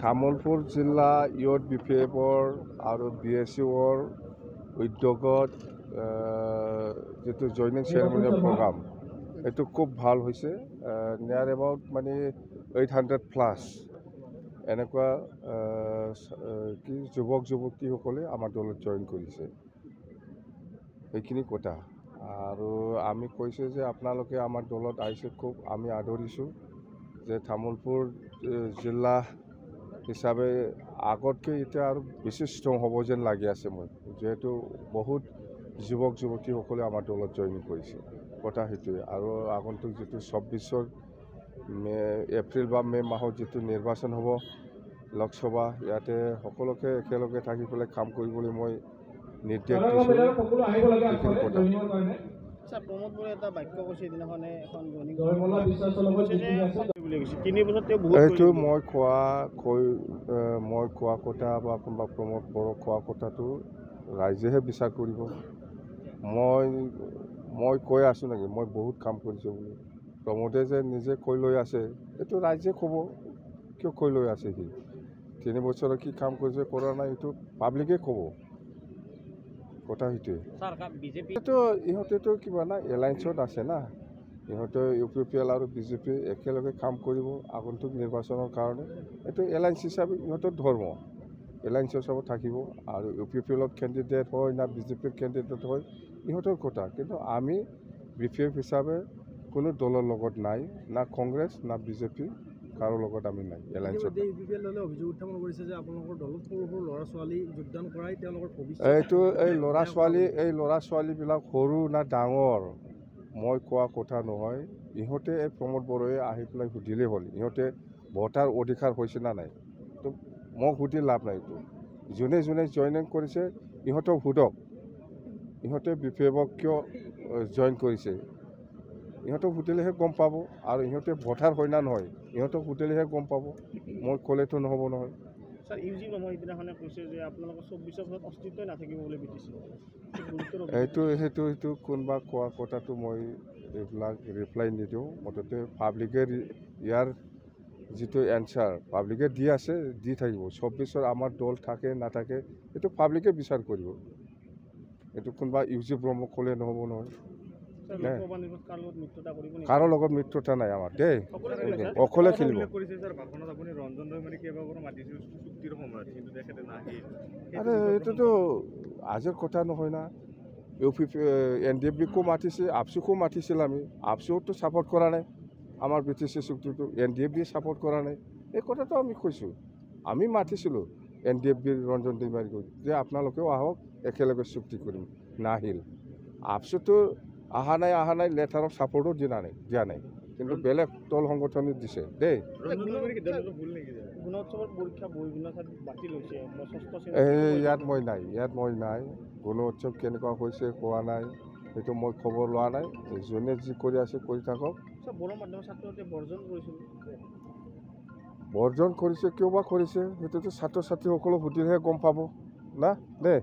তামোলপুৰ জিলা ইয়ত BPFৰ আৰু BSUৰ উদ্যোগত যিটো জইনিং চেৰেমনিয়েল প্ৰগ্ৰাম এইটো খুব ভাল হৈছে। নিয়াৰ এবাউট মানে 800+ এনেকুৱা কি যুৱক যুৱতীসকলে আমাৰ দলত জইন কৰিছে। সেইখিনি কথা আৰু আমি কৈছোঁ যে আপোনালোকে আমাৰ দলত আহিছে, খুব আমি আদৰিছোঁ যে তামোলপুৰ জিলা হিচাপে আগতকৈ এতিয়া আৰু বেছি ষ্ট্ৰং হ'ব যেন লাগি আছে মই, যিহেতু বহুত যুৱক যুৱতীসকলে আমাৰ দলত জইন কৰিছে। কথা সেইটোৱে। আৰু আগন্তুক যিটো 24 এপ্ৰিল বা মে' মাহত যিটো নিৰ্বাচন হ'ব লোকসভা, ইয়াতে সকলোকে একেলগে থাকি পেলাই কাম কৰিবলৈ মই নিৰ্দেশ দিছোঁ। সেইখিনি কথা। এইটো মই কোৱা কথা বা কোনোবা প্ৰমোদ বড়ো কোৱা কথাটো ৰাইজেহে বিচাৰ কৰিব। মই কৈ আছোঁ নেকি মই বহুত কাম কৰিছোঁ বুলি? প্ৰমোদে যে নিজে কৈ লৈ আছে এইটো ৰাইজে ক'ব কিয় কৈ লৈ আছে। সি 3 বছৰত কি কাম কৰিছে কৰা নাই এইটো পাব্লিকে ক'ব। কথা সেইটোৱে। এইটো ইহঁতেতো কিবা না এলায়েন্সত আছে না, ইহঁতে UPPL আৰু BJP একেলগে কাম কৰিব আগন্তুক নিৰ্বাচনৰ কাৰণে। এইটো এলায়েন্স হিচাপে ইহঁতৰ ধৰ্ম, এলায়েন্স হিচাপত থাকিব। আৰু UPPLত কেণ্ডিডেট হয় না BJPৰ কেণ্ডিডেট হয় ইহঁতৰ কথা। কিন্তু আমি BPF হিচাপে কোনো দলৰ লগত নাই, না কংগ্ৰেছ না BJP, কাৰো লগত আমি নাই এলায়েন্সত। এইটো এই ল'ৰা ছোৱালীবিলাক সৰু না ডাঙৰ মই কোৱা কথা নহয়। ইহঁতে এই প্ৰমোদ বড়োৱে আহি পেলাই সুধিলেই হ'ল, ইহঁতে ভোটাৰ অধিকাৰ হৈছে না নাই। তো মোক সুধি লাভ নাই। এইটো যোনে যোনে জইনিং কৰিছে ইহঁতক সোধক, ইহঁতে BPFক কিয় জইন কৰিছে ইহঁতক সুধিলেহে গম পাব। আৰু ইহঁতে ভোটাৰ হয় না নহয় ইহঁতক সুধিলেহে গম পাব, মই ক'লেতো নহ'ব নহয়। সেইটো কোনোবা কোৱা কথাটো মই এইবিলাক ৰিপ্লাই নিদিওঁ। মুঠতে পাব্লিকে ইয়াৰ যিটো এনচাৰ পাব্লিকে দি আছে, দি থাকিব। 24 আমাৰ দল থাকে নাথাকে এইটো পাব্লিকে বিচাৰ কৰিব। এইটো কোনোবা UG ব্ৰহ্ম ক'লে নহ'ব নহয়। কাৰো লগত মিত্ৰতা নাই আমাৰ দেই, অকলে খেলিব। আৰে এইটোতো আজিৰ কথা নহয় না। NDFBকো মাতিছে, আপচুকো মাতিছিল। আমি আপচুতো ছাপোৰ্ট কৰা নাই আমাৰ BTC চুক্তিটো, NDFB ছাপোৰ্ট কৰা নাই। এই কথাটো আমি কৈছোঁ। আমি মাতিছিলোঁ NDFBৰ ৰঞ্জন দৈমাৰীক যে আপোনালোকেও আহক একেলগে চুক্তি কৰিম, নাহিল। আপচুতো অহা নাই লেটাৰত ছাপোৰ্টো দিয়া নাই, কিন্তু বেলেগ দল সংগঠনে দিছে দেই। ইয়াত মই নাই গুণ উৎসৱ কেনেকুৱা হৈছে কোৱা নাই, সেইটো মই খবৰ লোৱা নাই। যোনে যি কৰি আছে কৰি থাকক। বৰ্জন কৰিছে কিয় বা কৰিছে সেইটোতো ছাত্ৰ ছাত্ৰীসকলক সুধিলেহে গম পাব না দেই।